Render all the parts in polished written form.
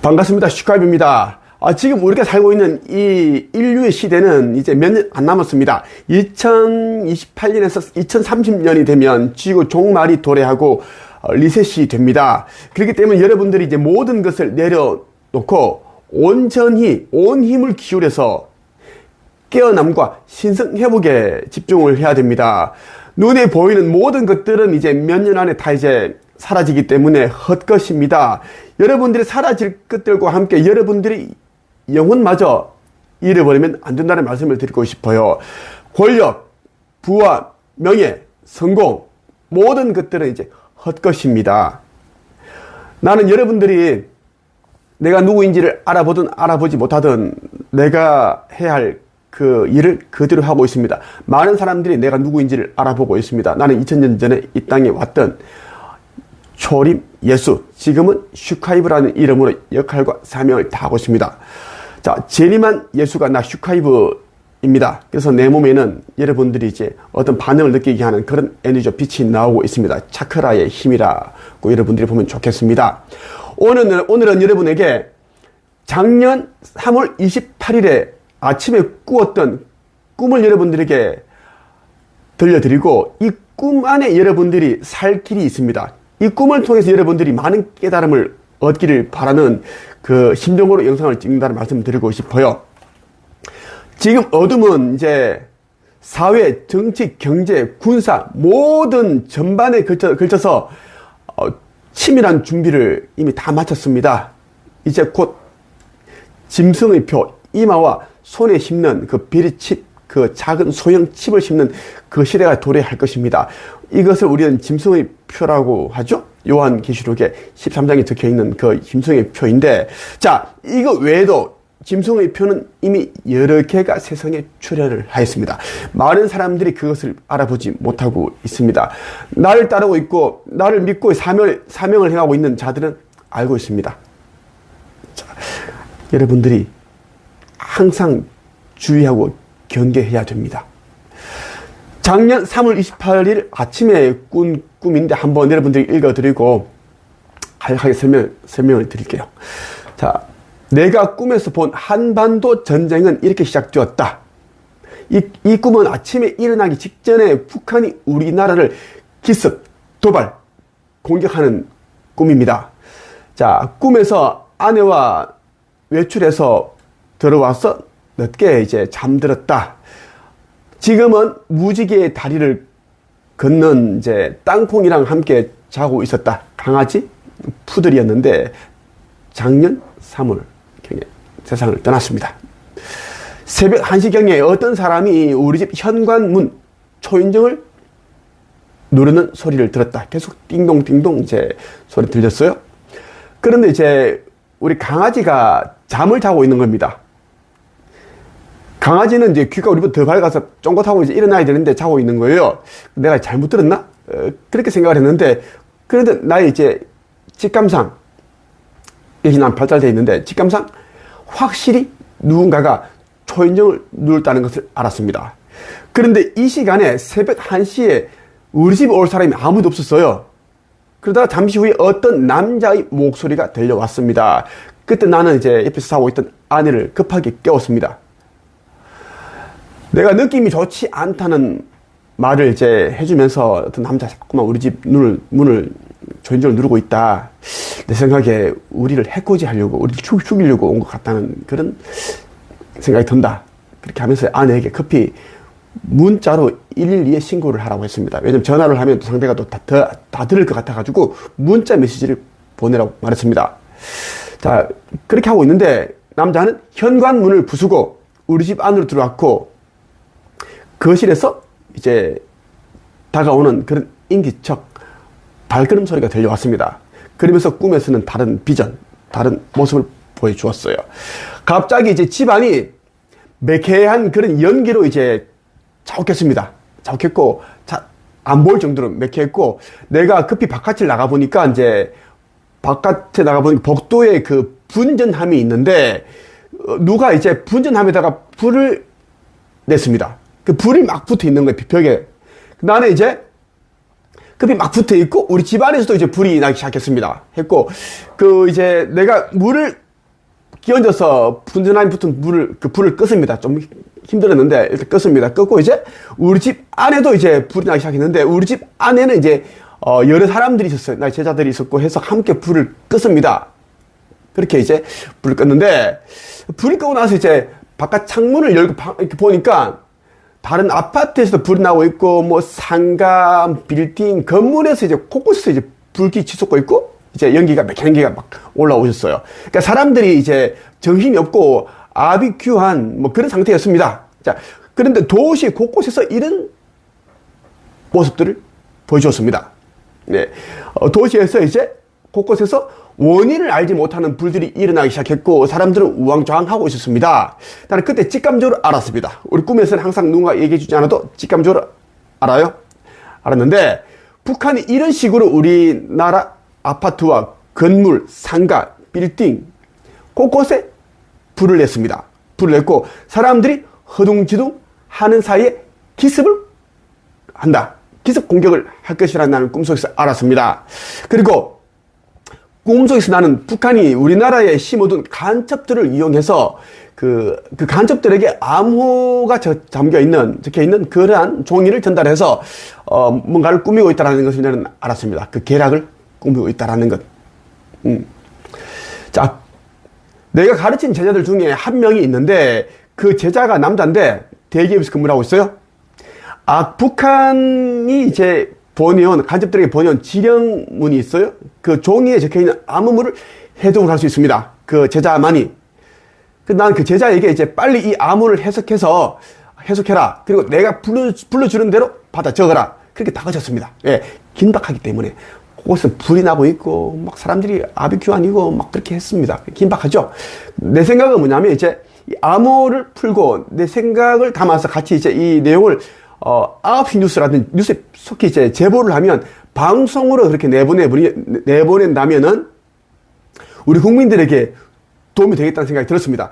반갑습니다. 슈카입입니다. 지금 우리가 살고 있는 이 인류의 시대는 이제 몇 년 안 남았습니다. 2028년에서 2030년이 되면 지구 종말이 도래하고 리셋이 됩니다. 그렇기 때문에 여러분들이 이제 모든 것을 내려놓고 온전히 온 힘을 기울여서 깨어남과 신성회복에 집중을 해야 됩니다. 눈에 보이는 모든 것들은 이제 몇 년 안에 다 이제 사라지기 때문에 헛것입니다. 여러분들이 사라질 것들과 함께 여러분들이 영혼마저 잃어버리면 안 된다는 말씀을 드리고 싶어요. 권력, 부와 명예, 성공, 모든 것들은 이제 헛것입니다. 나는 여러분들이 내가 누구인지를 알아보든 알아보지 못하든 내가 해야 할 그 일을 그대로 하고 있습니다. 많은 사람들이 내가 누구인지를 알아보고 있습니다. 나는 2000년 전에 이 땅에 왔던 초림 예수, 지금은 슈카이브라는 이름으로 역할과 사명을 다하고 있습니다. 자, 재림한 예수가 나 슈카이브입니다. 그래서 내 몸에는 여러분들이 이제 어떤 반응을 느끼게 하는 그런 에너지와 빛이 나오고 있습니다. 차크라의 힘이라고 여러분들이 보면 좋겠습니다. 오늘은 여러분에게 작년 3월 28일에 아침에 꾸었던 꿈을 여러분들에게 들려드리고 이 꿈 안에 여러분들이 살 길이 있습니다. 이 꿈을 통해서 여러분들이 많은 깨달음을 얻기를 바라는 그 심정으로 영상을 찍는다는 말씀을 드리고 싶어요. 지금 어둠은 이제 사회, 정치, 경제, 군사 모든 전반에 걸쳐서 치밀한 준비를 이미 다 마쳤습니다. 이제 곧 짐승의 표, 이마와 손에 심는 그 비리칩, 그 작은 소형 칩을 심는 그 시대가 도래할 것입니다. 이것을 우리는 짐승의 표라고 하죠. 요한계시록에 13장에 적혀있는 그 짐승의 표인데, 자, 이거 외에도 짐승의 표는 이미 여러 개가 세상에 출현을 하였습니다. 많은 사람들이 그것을 알아보지 못하고 있습니다. 나를 따르고 있고 나를 믿고 사명을 행하고 있는 자들은 알고 있습니다. 자, 여러분들이 항상 주의하고 경계해야 됩니다. 작년 3월 28일 아침에 꾼 꿈인데 한번 여러분들이 읽어드리고 간략하게 설명을 드릴게요. 자, 내가 꿈에서 본 한반도 전쟁은 이렇게 시작되었다. 이 꿈은 아침에 일어나기 직전에 북한이 우리나라를 기습, 도발, 공격하는 꿈입니다. 자, 꿈에서 아내와 외출해서 들어와서 늦게 이제 잠들었다. 지금은 무지개의 다리를 걷는 이제 땅콩이랑 함께 자고 있었다. 강아지 푸들이었는데 작년 3월 세상을 떠났습니다. 새벽 1시경에 어떤 사람이 우리 집 현관문 초인종을 누르는 소리를 들었다. 계속 띵동띵동 이제 소리 들렸어요. 그런데 이제 우리 강아지가 잠을 자고 있는 겁니다. 강아지는 이제 귀가 우리보다 더 밝아서 쫑긋하고 이제 일어나야 되는데 자고 있는 거예요. 내가 잘못 들었나? 그렇게 생각을 했는데, 그런데 나의 이제 직감상, 여기 난 발달되어 있는데, 직감상 확실히 누군가가 초인종을 누른다는 것을 알았습니다. 그런데 이 시간에 새벽 1시에 우리 집에 올 사람이 아무도 없었어요. 그러다가 잠시 후에 어떤 남자의 목소리가 들려왔습니다. 그때 나는 이제 옆에서 자고 있던 아내를 급하게 깨웠습니다. 내가 느낌이 좋지 않다는 말을 이제 해주면서 어떤 남자 자꾸만 우리 집 문을 초인종을 누르고 있다. 내 생각에 우리를 해코지 하려고, 우리를 죽이려고 온 것 같다는 그런 생각이 든다. 그렇게 하면서 아내에게 급히 문자로 112에 신고를 하라고 했습니다. 왜냐면 전화를 하면 또 상대가 또 다 들을 것 같아가지고 문자 메시지를 보내라고 말했습니다. 자, 그렇게 하고 있는데 남자는 현관문을 부수고 우리 집 안으로 들어왔고 거실에서 이제 다가오는 그런 인기척 발걸음 소리가 들려왔습니다. 그러면서 꿈에서는 다른 비전, 다른 모습을 보여주었어요. 갑자기 이제 집안이 매캐한 그런 연기로 이제 자욱했습니다. 자욱했고, 안 보일 정도로 매캐했고, 내가 급히 바깥을 나가보니까 이제 바깥에 나가보니까 복도에 그 분전함이 있는데, 누가 이제 분전함에다가 불을 냈습니다. 그 불이 막 붙어 있는 거예요, 벽에. 나는 이제 급히 막 붙어 있고, 우리 집안에서도 이제 불이 나기 시작했습니다. 했고, 이제 내가 물을 끼얹어서 분전함이 붙은 불을 껐습니다. 좀 힘들었는데 일단 껐습니다. 껐고 이제 우리 집 안에도 이제 불이 나기 시작했는데 우리 집 안에는 이제 여러 사람들이 있었어요. 나의 제자들이 있었고 해서 함께 불을 껐습니다. 그렇게 이제 불을 껐는데 불이 끄고 나서 이제 바깥 창문을 열고 이렇게 보니까 다른 아파트에서도 불이 나고 있고 뭐 상가, 빌딩, 건물에서 이제 곳곳에서 이제 불길이 치솟고 있고 이제 연기가 막 올라오셨어요. 그러니까 사람들이 이제 정신이 없고 아비규한 뭐 그런 상태였습니다. 자, 그런데 도시 곳곳에서 이런 모습들을 보여주었습니다. 네. 도시에서 이제 곳곳에서 원인을 알지 못하는 불들이 일어나기 시작했고 사람들은 우왕좌왕하고 있었습니다. 나는 그때 직감적으로 알았습니다. 우리 꿈에서는 항상 누군가 얘기해주지 않아도 직감적으로 알았는데 북한이 이런 식으로 우리나라 아파트와 건물, 상가, 빌딩 곳곳에 불을 냈습니다. 불을 냈고 사람들이 허둥지둥 하는 사이에 기습을 한다. 기습 공격을 할 것이라는 나는 꿈속에서 알았습니다. 그리고 꿈속에서 나는 북한이 우리나라에 심어둔 간첩들을 이용해서 그 간첩들에게 암호가 적혀있는 그러한 종이를 전달해서 뭔가를 꾸미고 있다는 것을 저는 알았습니다. 그 계략을 꾸미고 있다는 것. 자, 내가 가르친 제자들 중에 한 명이 있는데 그 제자가 남자인데 대기업에서 근무를 하고 있어요. 북한이 이제 보내온, 간첩들에게 보내온 지령문이 있어요. 그 종이에 적혀있는 암호물을 해독을 할 수 있습니다. 그 제자만이. 난 그 제자에게 이제 빨리 이 암호를 해석해라. 그리고 내가 불러주는 대로 받아 적어라. 그렇게 다그쳤습니다. 예, 긴박하기 때문에. 그곳은 불이 나고 있고, 막 사람들이 아비큐 아니고, 막 그렇게 했습니다. 긴박하죠? 내 생각은 뭐냐면 이제 이 암호를 풀고 내 생각을 담아서 같이 이제 이 내용을 9시 뉴스라든지 뉴스에 속히 이제 제보를 하면 방송으로 그렇게 내보낸다면은 우리 국민들에게 도움이 되겠다는 생각이 들었습니다.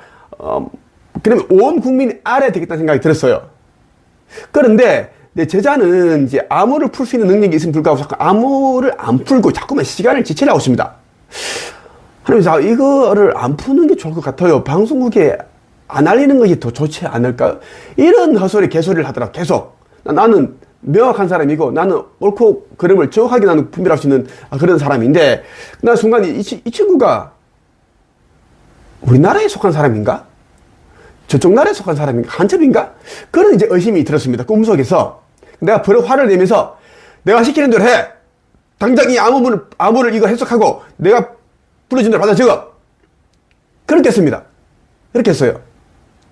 그러면 온 국민이 알아야 되겠다는 생각이 들었어요. 그런데 내 제자는 이제 암호를 풀 수 있는 능력이 있으면 불구하고 자꾸 암호를 안 풀고 자꾸만 시간을 지체하고 있습니다. 하나님, 이거를 안 푸는 게 좋을 것 같아요. 방송국에 안 알리는 것이 더 좋지 않을까? 이런 헛소리, 개소리를 하더라, 계속. 나는 명확한 사람이고, 나는 옳고 그름을 정확하게 나는 분별할 수 있는 그런 사람인데, 나 순간 이 친구가 우리나라에 속한 사람인가? 저쪽 나라에 속한 사람인가? 간첩인가? 그런 이제 의심이 들었습니다. 꿈속에서. 내가 버럭 화를 내면서, 내가 시키는 대로 해! 당장 이 암호를 이거 해석하고, 내가 불러준 대로 받아 적어! 그렇게 했습니다. 그렇게 했어요.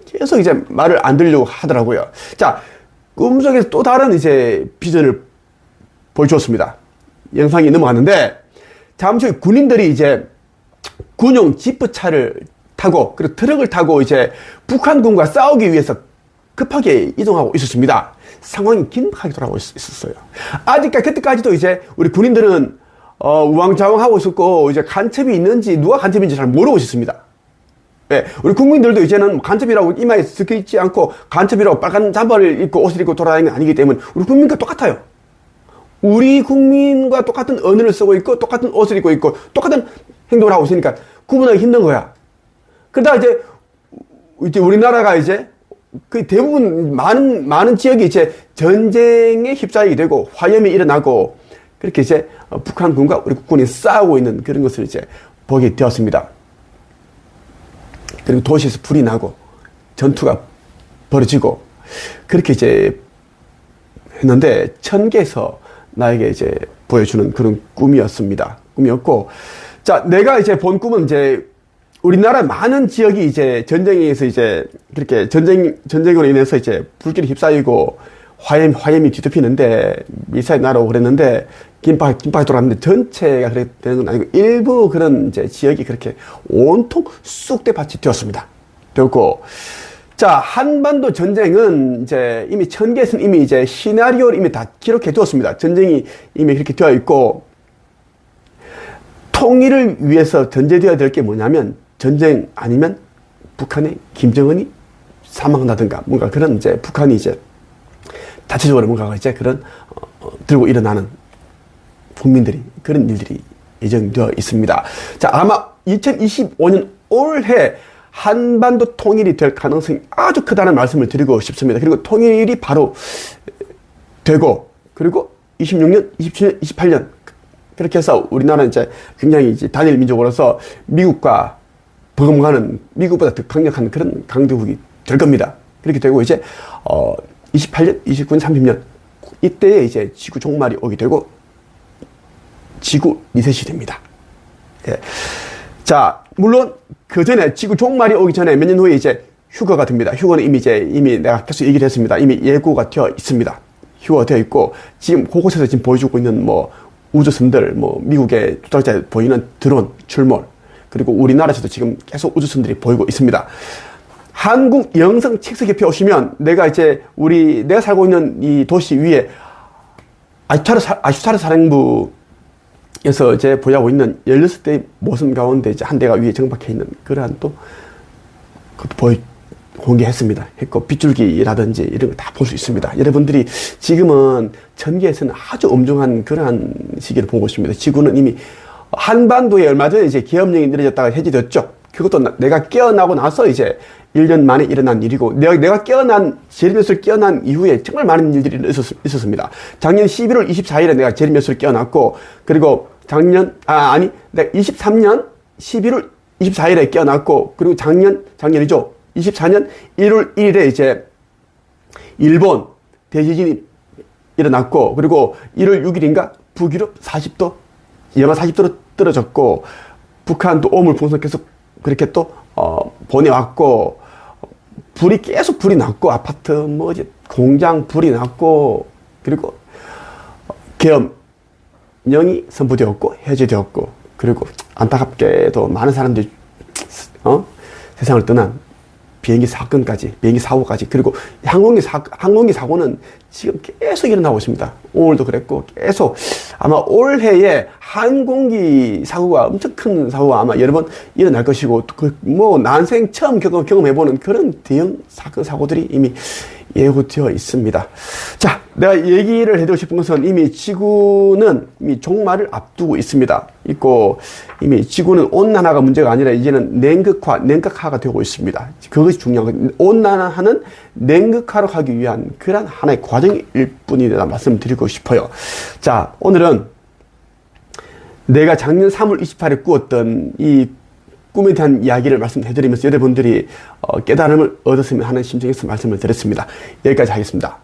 계속 이제 말을 안 들으려고 하더라고요. 자, 꿈속에서 또 다른 이제 비전을 보여주었습니다. 영상이 넘어갔는데, 잠시 후에 군인들이 이제 군용 지프차를 타고, 그리고 트럭을 타고 이제 북한군과 싸우기 위해서 급하게 이동하고 있었습니다. 상황이 긴박하게 돌아가고 있었어요. 그때까지도 이제 우리 군인들은, 우왕좌왕하고 있었고, 이제 간첩이 있는지, 누가 간첩인지 잘 모르고 있었습니다. 예, 우리 국민들도 이제는 간첩이라고 이마에 적혀있지 않고 간첩이라고 빨간 잠바를 입고 옷을 입고 돌아다니는 게 아니기 때문에 우리 국민과 똑같아요. 우리 국민과 똑같은 언어를 쓰고 있고 똑같은 옷을 입고 있고 똑같은 행동을 하고 있으니까 구분하기 힘든 거야. 그러다 이제 우리나라가 이제 그 대부분 많은 지역이 이제 전쟁에 휩싸이게 되고 화염이 일어나고 그렇게 이제 북한군과 우리 국군이 싸우고 있는 그런 것을 이제 보게 되었습니다. 그리고 도시에서 불이 나고 전투가 벌어지고 그렇게 이제 했는데 천계에서 나에게 이제 보여주는 그런 꿈이었고, 자, 내가 이제 본 꿈은 이제 우리나라 많은 지역이 이제 전쟁에 의해서 이제 그렇게 전쟁으로 인해서 이제 불길이 휩싸이고 화염이 뒤덮이는데 미사일 날아오고 그랬는데 긴박하게 돌아갔는데 전체가 그렇게 되는 건 아니고 일부 그런 이제 지역이 그렇게 온통 쑥대밭이 되었고, 자, 한반도 전쟁은 이제 이미 천계에서는 이미 이제 시나리오를 이미 다 기록해 두었습니다. 전쟁이 이미 그렇게 되어 있고, 통일을 위해서 전제되어야 될 게 뭐냐면 전쟁 아니면 북한의 김정은이 사망한다든가 뭔가 그런 이제 북한이 이제 자체적으로 뭔가 이제 그런 들고 일어나는 국민들이 그런 일들이 예정되어 있습니다. 자, 아마 2025년 올해 한반도 통일이 될 가능성이 아주 크다는 말씀을 드리고 싶습니다. 그리고 통일이 바로 되고, 그리고 26년, 27년, 28년 그렇게 해서 우리나라는 이제 굉장히 이제 단일 민족으로서 미국과 버금가는, 미국보다 더 강력한 그런 강대국이 될 겁니다. 그렇게 되고 이제 28년, 29년, 30년 이때에 이제 지구 종말이 오게 되고 지구 리셋이 됩니다. 예. 자, 물론 그 전에 지구 종말이 오기 전에 몇 년 후에 이제 휴거가 됩니다. 휴거는 이미 내가 계속 얘기를 했습니다. 이미 예고가 되어 있습니다. 휴거가 되어 있고 지금 곳곳에서 지금 보여주고 있는 뭐 우주선들, 뭐 미국의 조작자에 보이는 드론 출몰, 그리고 우리나라에서도 지금 계속 우주선들이 보이고 있습니다. 한국 영성 책석옆에 오시면 내가 살고 있는 이 도시 위에 아슈타르 사령부에서 이제 보유하고 있는 16대의 모선 가운데 이제 한 대가 위에 정박해 있는 그러한 또 그것도 공개했습니다. 했고 빗줄기라든지 이런 걸 다 볼 수 있습니다. 여러분들이 지금은 전기에서는 아주 엄중한 그러한 시기를 보고 있습니다. 지구는 이미 한반도에 얼마 전에 이제 계엄령이 내려졌다가 해제됐죠. 그것도 내가 깨어나고 나서 이제 1년 만에 일어난 일이고, 내가 제리몇을 깨어난 이후에 정말 많은 일들이 있었습니다. 작년 11월 24일에 내가 제리몇을 깨어났고, 그리고 내가 23년 11월 24일에 깨어났고, 그리고 작년이죠. 24년 1월 1일에 이제 일본 대지진이 일어났고, 그리고 1월 6일인가 북유럽 영하 40도로 떨어졌고, 북한도 오물풍선 계속 그렇게 또 보내왔고, 계속 불이 났고, 아파트 이제 공장 불이 났고, 그리고 계엄령이 선포되었고 해제되었고, 그리고 안타깝게도 많은 사람들이 세상을 떠난 비행기 사고까지, 그리고 항공기 사고는 지금 계속 일어나고 있습니다. 오늘도 그랬고, 계속 아마 올해에 항공기 사고가 엄청 큰 사고가 아마 여러 번 일어날 것이고, 난생 처음 경험해보는 그런 대형 사고들이 이미 예고되어 있습니다. 자, 내가 얘기를 해드리고 싶은 것은 이미 지구는 이미 종말을 앞두고 있습니다. 이미 지구는 온난화가 문제가 아니라 이제는 냉극화가 되고 있습니다. 그것이 중요한 거예요. 온난화는 냉극화로 가기 위한 그런 하나의 과정일 뿐이다 말씀드리고 싶어요. 자, 오늘은 내가 작년 3월 28일에 꾸었던 이 꿈에 대한 이야기를 말씀해드리면서 여러분들이 깨달음을 얻었으면 하는 심정에서 말씀을 드렸습니다. 여기까지 하겠습니다.